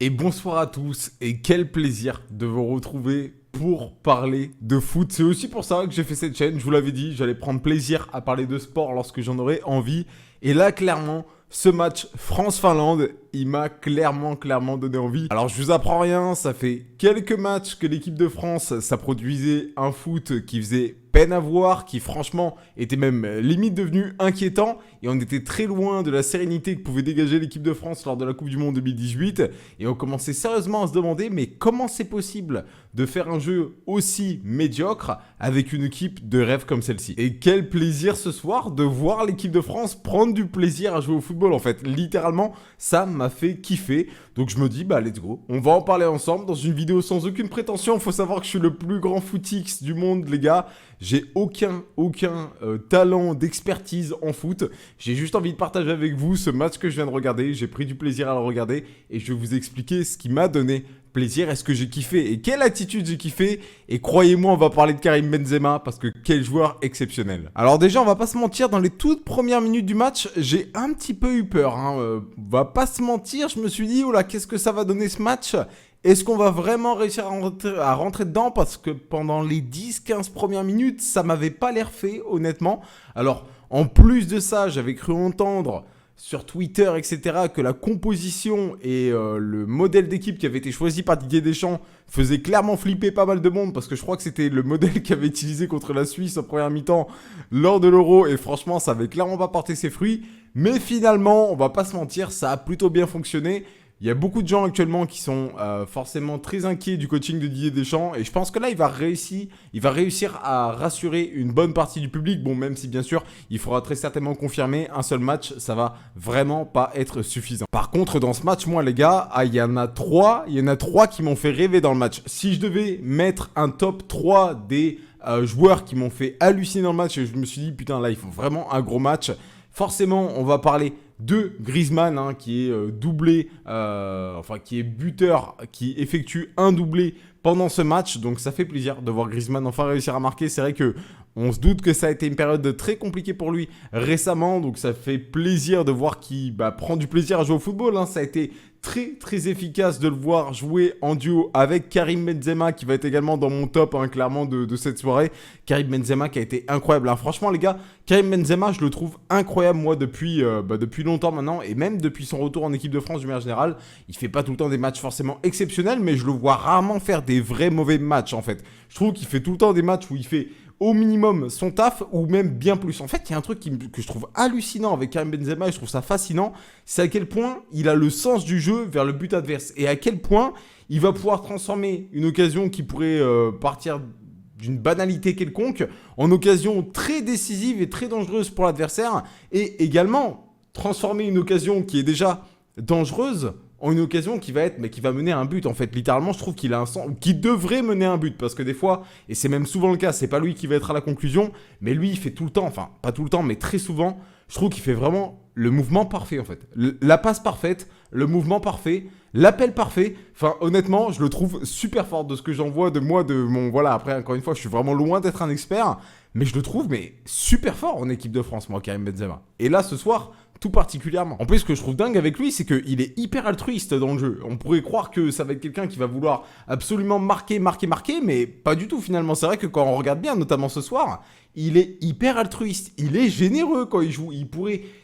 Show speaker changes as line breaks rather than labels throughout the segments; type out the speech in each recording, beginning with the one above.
Et bonsoir à tous, et quel plaisir de vous retrouver pour parler de foot. C'est aussi pour ça que j'ai fait cette chaîne, je vous l'avais dit, j'allais prendre plaisir à parler de sport lorsque j'en aurais envie. Et là, clairement, ce match France-Finlande, il m'a clairement donné envie. Alors, je vous apprends rien, ça fait quelques matchs que l'équipe de France, ça produisait un foot qui faisait peine à voir, qui franchement était même limite devenu inquiétant. Et on était très loin de la sérénité que pouvait dégager l'équipe de France lors de la Coupe du Monde 2018. Et on commençait sérieusement à se demander, mais comment c'est possible de faire un jeu aussi médiocre avec une équipe de rêve comme celle-ci? Et quel plaisir ce soir de voir l'équipe de France prendre du plaisir à jouer au football en fait. Littéralement, ça m'a fait kiffer. Donc je me dis, bah let's go. On va en parler ensemble dans une vidéo sans aucune prétention. Faut savoir que je suis le plus grand footix du monde, les gars. J'ai aucun talent d'expertise en foot. J'ai juste envie de partager avec vous ce match que je viens de regarder. J'ai pris du plaisir à le regarder et je vais vous expliquer ce qui m'a donné plaisir et ce que j'ai kiffé et quelle attitude j'ai kiffé. Et croyez-moi, on va parler de Karim Benzema parce que quel joueur exceptionnel. Alors déjà, on va pas se mentir, dans les toutes premières minutes du match, j'ai un petit peu eu peur. On va pas se mentir, je me suis dit, oh là, qu'est-ce que ça va donner ce match ? Est-ce qu'on va vraiment réussir à rentrer dedans? Parce que pendant les 10-15 premières minutes, ça m'avait pas l'air fait, honnêtement. Alors, en plus de ça, j'avais cru entendre sur Twitter, etc., que la composition et le modèle d'équipe qui avait été choisi par Didier Deschamps faisait clairement flipper pas mal de monde, parce que je crois que c'était le modèle qu'il avait utilisé contre la Suisse en première mi-temps lors de l'Euro, et franchement, ça avait clairement pas porté ses fruits. Mais finalement, on va pas se mentir, ça a plutôt bien fonctionné. Il y a beaucoup de gens actuellement qui sont forcément très inquiets du coaching de Didier Deschamps et je pense que là, il va réussir à rassurer une bonne partie du public. Bon, même si bien sûr, il faudra très certainement confirmer un seul match, ça va vraiment pas être suffisant. Par contre, dans ce match, moi les gars, il y en a trois qui m'ont fait rêver dans le match. Si je devais mettre un top 3 des joueurs qui m'ont fait halluciner dans le match, je me suis dit, putain, là, ils font vraiment un gros match. Forcément, on va parler de Griezmann, qui est doublé, qui est buteur, qui effectue un doublé pendant ce match. Donc ça fait plaisir de voir Griezmann enfin réussir à marquer. C'est vrai que on se doute que ça a été une période très compliquée pour lui récemment. Donc ça fait plaisir de voir qu'il prend du plaisir à jouer au football. Ça a été très efficace de le voir jouer en duo avec Karim Benzema qui va être également dans mon top clairement de cette soirée. Karim Benzema qui a été incroyable. Franchement les gars, Karim Benzema je le trouve incroyable moi depuis longtemps maintenant et même depuis son retour en équipe de France du manière générale. Il fait pas tout le temps des matchs forcément exceptionnels mais je le vois rarement faire des vrais mauvais matchs en fait. Je trouve qu'il fait tout le temps des matchs où il fait au minimum son taf ou même bien plus. En fait, il y a un truc que je trouve hallucinant avec Karim Benzema et je trouve ça fascinant, c'est à quel point il a le sens du jeu vers le but adverse et à quel point il va pouvoir transformer une occasion qui pourrait partir d'une banalité quelconque en occasion très décisive et très dangereuse pour l'adversaire et également transformer une occasion qui est déjà dangereuse en une occasion qui va mener à un but en fait. Littéralement, je trouve qu'il a un sens, qui devrait mener à un but parce que des fois, et c'est même souvent le cas, c'est pas lui qui va être à la conclusion, mais lui il fait tout le temps, enfin pas tout le temps, mais très souvent, je trouve qu'il fait vraiment le mouvement parfait en fait. La passe parfaite, le mouvement parfait, l'appel parfait. Enfin honnêtement, je le trouve super fort de ce que j'en vois de moi, de mon voilà. Après encore une fois, je suis vraiment loin d'être un expert, mais je le trouve super fort en équipe de France moi, Karim Benzema. Et là ce soir, tout particulièrement. En plus, ce que je trouve dingue avec lui, c'est qu'il est hyper altruiste dans le jeu. On pourrait croire que ça va être quelqu'un qui va vouloir absolument marquer, mais pas du tout finalement. C'est vrai que quand on regarde bien, notamment ce soir, il est hyper altruiste. Il est généreux quand il joue. Il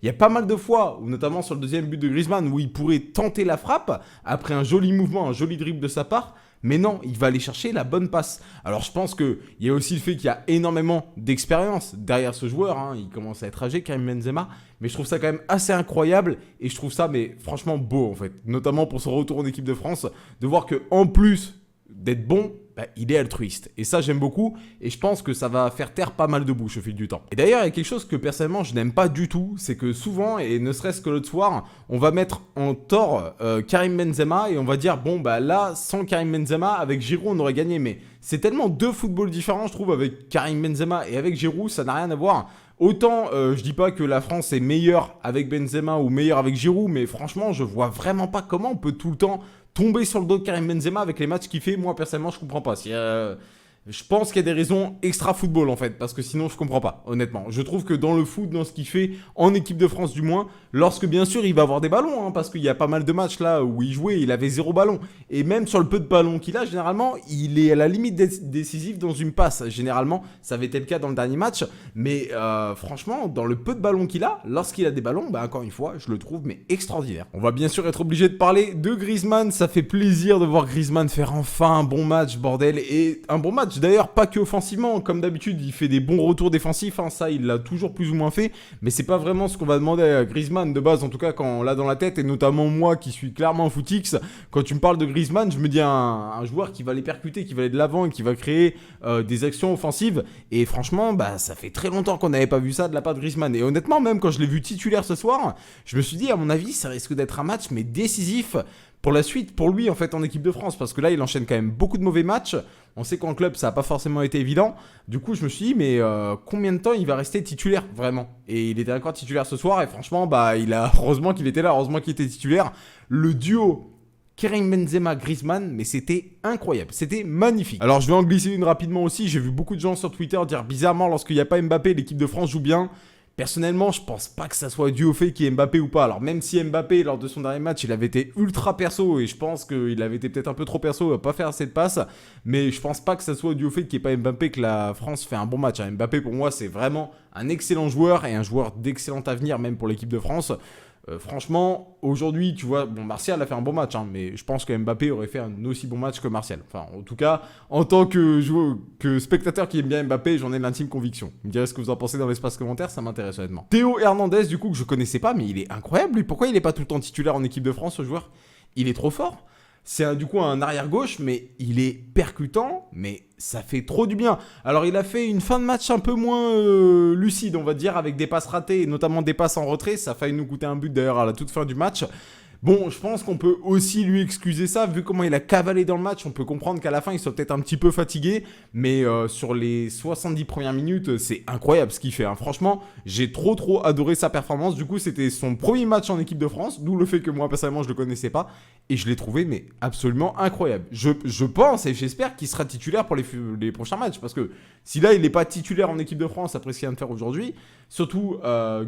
y a pas mal de fois, notamment sur le deuxième but de Griezmann, où il pourrait tenter la frappe après un joli mouvement, un joli dribble de sa part. Mais non, il va aller chercher la bonne passe. Alors je pense qu'il y a aussi le fait qu'il y a énormément d'expérience derrière ce joueur. Il commence à être âgé, Karim Benzema. Mais je trouve ça quand même assez incroyable. Et je trouve ça franchement beau en fait. Notamment pour son retour en équipe de France. De voir qu'en plus d'être bon, il est altruiste. Et ça, j'aime beaucoup. Et je pense que ça va faire taire pas mal de bouches au fil du temps. Et d'ailleurs, il y a quelque chose que personnellement, je n'aime pas du tout. C'est que souvent, et ne serait-ce que l'autre soir, on va mettre en tort Karim Benzema. Et on va dire, là, sans Karim Benzema, avec Giroud, on aurait gagné. Mais c'est tellement deux footballs différents, je trouve, avec Karim Benzema et avec Giroud. Ça n'a rien à voir. Autant, je dis pas que la France est meilleure avec Benzema ou meilleure avec Giroud. Mais franchement, je vois vraiment pas comment on peut tout le temps tomber sur le dos de Karim Benzema avec les matchs qu'il fait. Moi, personnellement, je comprends pas. Je pense qu'il y a des raisons extra-football en fait, parce que sinon je comprends pas, honnêtement. Je trouve que dans le foot, dans ce qu'il fait, en équipe de France du moins, lorsque bien sûr il va avoir des ballons, hein, parce qu'il y a pas mal de matchs là où il jouait, il avait 0 ballon. Et même sur le peu de ballons qu'il a, généralement, il est à la limite décisif dans une passe. Généralement, ça avait été le cas dans le dernier match, mais franchement, dans le peu de ballons qu'il a, lorsqu'il a des ballons, bah encore une fois, je le trouve mais extraordinaire. On va bien sûr être obligé de parler de Griezmann, ça fait plaisir de voir Griezmann faire enfin un bon match, bordel, et un bon match. D'ailleurs, pas que offensivement, comme d'habitude, il fait des bons retours défensifs, hein, ça il l'a toujours plus ou moins fait, mais c'est pas vraiment ce qu'on va demander à Griezmann de base, en tout cas quand on l'a dans la tête, et notamment moi qui suis clairement footix, quand tu me parles de Griezmann, je me dis un joueur qui va les percuter, qui va aller de l'avant et qui va créer des actions offensives, et franchement, bah ça fait très longtemps qu'on n'avait pas vu ça de la part de Griezmann, et honnêtement, même quand je l'ai vu titulaire ce soir, je me suis dit, à mon avis, ça risque d'être un match, mais décisif, pour la suite, pour lui en fait en équipe de France, parce que là il enchaîne quand même beaucoup de mauvais matchs. On sait qu'en club ça n'a pas forcément été évident. Du coup je me suis dit mais combien de temps il va rester titulaire vraiment? Et il était encore titulaire ce soir et franchement bah heureusement qu'il était là, heureusement qu'il était titulaire. Le duo Karim Benzema, Griezmann, mais c'était incroyable, c'était magnifique. Alors je vais en glisser une rapidement aussi, j'ai vu beaucoup de gens sur Twitter dire bizarrement lorsqu'il n'y a pas Mbappé, l'équipe de France joue bien. Personnellement, je pense pas que ça soit dû au fait qu'il y ait Mbappé ou pas. Alors même si Mbappé, lors de son dernier match, il avait été ultra perso, et je pense qu'il avait été peut-être un peu trop perso, à pas faire assez de passes, mais je pense pas que ça soit dû au fait qu'il n'y ait pas Mbappé que la France fait un bon match. Mbappé, pour moi, c'est vraiment un excellent joueur, et un joueur d'excellent avenir, même pour l'équipe de France. Franchement, aujourd'hui, tu vois, bon, Martial a fait un bon match, hein, mais je pense que Mbappé aurait fait un aussi bon match que Martial. Enfin, en tout cas, en tant que spectateur qui aime bien Mbappé, j'en ai l'intime conviction. Vous me direz ce que vous en pensez dans l'espace commentaire, ça m'intéresse honnêtement. Théo Hernandez, du coup, que je connaissais pas, mais il est incroyable, lui. Pourquoi il n'est pas tout le temps titulaire en équipe de France, ce joueur? Il est trop fort. C'est du coup un arrière-gauche, mais il est percutant, mais ça fait trop du bien. Alors il a fait une fin de match un peu moins lucide, on va dire, avec des passes ratées, et notamment des passes en retrait. Ça a failli nous coûter un but d'ailleurs à la toute fin du match. Bon, je pense qu'on peut aussi lui excuser ça, vu comment il a cavalé dans le match, on peut comprendre qu'à la fin, il soit peut-être un petit peu fatigué, mais sur les 70 premières minutes, c'est incroyable ce qu'il fait, hein. Franchement, j'ai trop adoré sa performance. Du coup, c'était son premier match en équipe de France, d'où le fait que moi, personnellement, je le connaissais pas, et je l'ai trouvé, mais absolument incroyable. Je pense et j'espère qu'il sera titulaire pour les prochains matchs, parce que si là, il n'est pas titulaire en équipe de France, après ce qu'il vient de faire aujourd'hui, surtout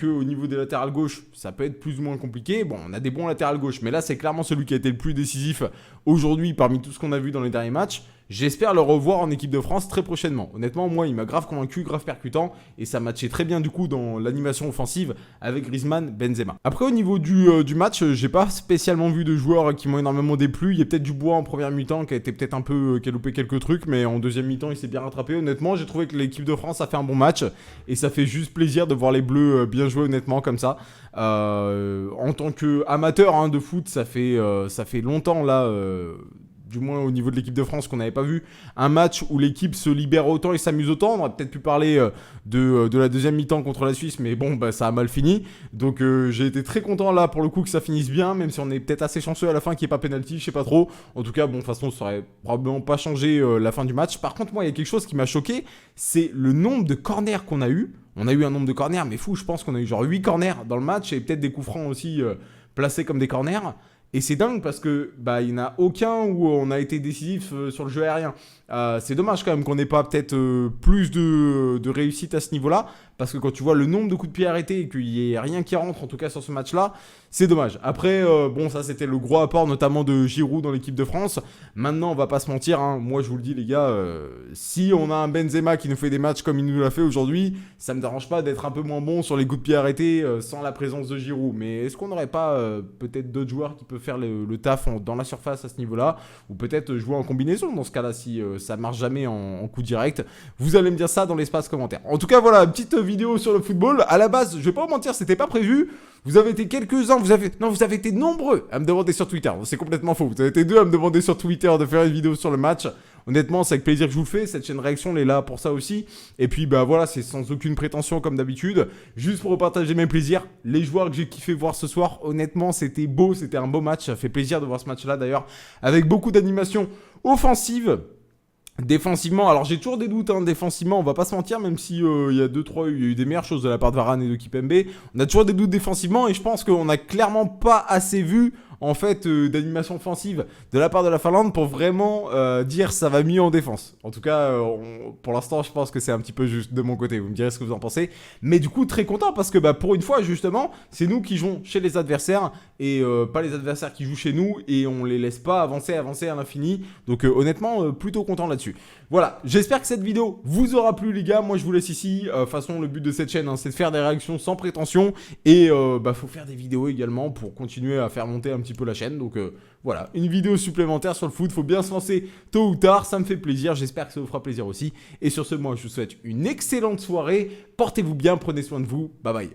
qu'au niveau des latérales gauche, ça peut être plus ou moins compliqué. Bon, on a des bons latérales gauche, mais là c'est clairement celui qui a été le plus décisif aujourd'hui parmi tout ce qu'on a vu dans les derniers matchs. J'espère le revoir en équipe de France très prochainement. Honnêtement, moi il m'a grave convaincu, grave percutant, et ça matchait très bien du coup dans l'animation offensive avec Griezmann, Benzema. Après au niveau du match, j'ai pas spécialement vu de joueurs qui m'ont énormément déplu. Il y a peut-être Dubois en première mi-temps qui a été peut-être un peu, qui a loupé quelques trucs, mais en deuxième mi-temps il s'est bien rattrapé. Honnêtement, j'ai trouvé que l'équipe de France a fait un bon match, et ça fait juste plaisir de voir les Bleus bien jouer honnêtement comme ça. En tant qu'amateur de foot, ça fait longtemps là, du moins au niveau de l'équipe de France, qu'on n'avait pas vu un match où l'équipe se libère autant et s'amuse autant. On aurait peut-être pu parler de la deuxième mi-temps contre la Suisse, mais bon, bah, ça a mal fini. Donc j'ai été très content là pour le coup que ça finisse bien, même si on est peut-être assez chanceux à la fin qu'il n'y ait pas penalty, je sais pas trop. En tout cas, bon, de toute façon, ça aurait probablement pas changé la fin du match. Par contre, moi, il y a quelque chose qui m'a choqué, c'est le nombre de corners qu'on a eu. On a eu un nombre de corners, mais fou, je pense qu'on a eu genre 8 corners dans le match, et peut-être des coups francs aussi placés comme des corners. Et c'est dingue parce que bah, il n'y en a aucun où on a été décisif sur le jeu aérien. C'est dommage quand même qu'on n'ait pas peut-être plus de réussite à ce niveau-là, parce que quand tu vois le nombre de coups de pied arrêtés et qu'il n'y ait rien qui rentre, en tout cas sur ce match-là, c'est dommage. Après, bon, ça c'était le gros apport notamment de Giroud dans l'équipe de France. Maintenant, on va pas se mentir, hein, moi je vous le dis les gars, si on a un Benzema qui nous fait des matchs comme il nous l'a fait aujourd'hui, ça me dérange pas d'être un peu moins bon sur les coups de pied arrêtés sans la présence de Giroud. Mais est-ce qu'on n'aurait pas peut-être d'autres joueurs qui peuvent faire le taf dans la surface à ce niveau-là, ou peut-être jouer en combinaison dans ce cas-là si ça marche jamais en coup direct? Vous allez me dire ça dans l'espace commentaire. En tout cas, voilà, petite vidéo sur le football. À la base, je vais pas vous mentir, c'était pas prévu. Vous avez été quelques-uns, vous avez été nombreux à me demander sur Twitter. C'est complètement faux. Vous avez été 2 à me demander sur Twitter de faire une vidéo sur le match. Honnêtement, c'est avec plaisir que je vous le fais. Cette chaîne réaction, elle est là pour ça aussi. Et puis, bah voilà, c'est sans aucune prétention comme d'habitude. Juste pour partager mes plaisirs. Les joueurs que j'ai kiffé voir ce soir, honnêtement, c'était beau. C'était un beau match. Ça fait plaisir de voir ce match-là d'ailleurs. Avec beaucoup d'animation offensive. Défensivement, alors j'ai toujours des doutes, défensivement, on va pas se mentir, même si il y a 2-3, il y a eu des meilleures choses de la part de Varane et de Kimpembe. On a toujours des doutes défensivement, et je pense qu'on a clairement pas assez vu en fait d'animation offensive de la part de la Finlande pour vraiment dire ça va mieux en défense. En tout cas, pour l'instant, je pense que c'est un petit peu juste de mon côté. Vous me direz ce que vous en pensez. Mais du coup, très content parce que pour une fois, justement, c'est nous qui jouons chez les adversaires et pas les adversaires qui jouent chez nous et on les laisse pas avancer à l'infini. Donc honnêtement, plutôt content là-dessus. Voilà, j'espère que cette vidéo vous aura plu les gars. Moi je vous laisse ici. De toute façon, le but de cette chaîne, hein, c'est de faire des réactions sans prétention. Et faut faire des vidéos également pour continuer à faire monter un petit peu la chaîne. Donc voilà, une vidéo supplémentaire sur le foot. Faut bien se lancer tôt ou tard, ça me fait plaisir. J'espère que ça vous fera plaisir aussi. Et sur ce, moi je vous souhaite une excellente soirée. Portez-vous bien, prenez soin de vous. Bye bye.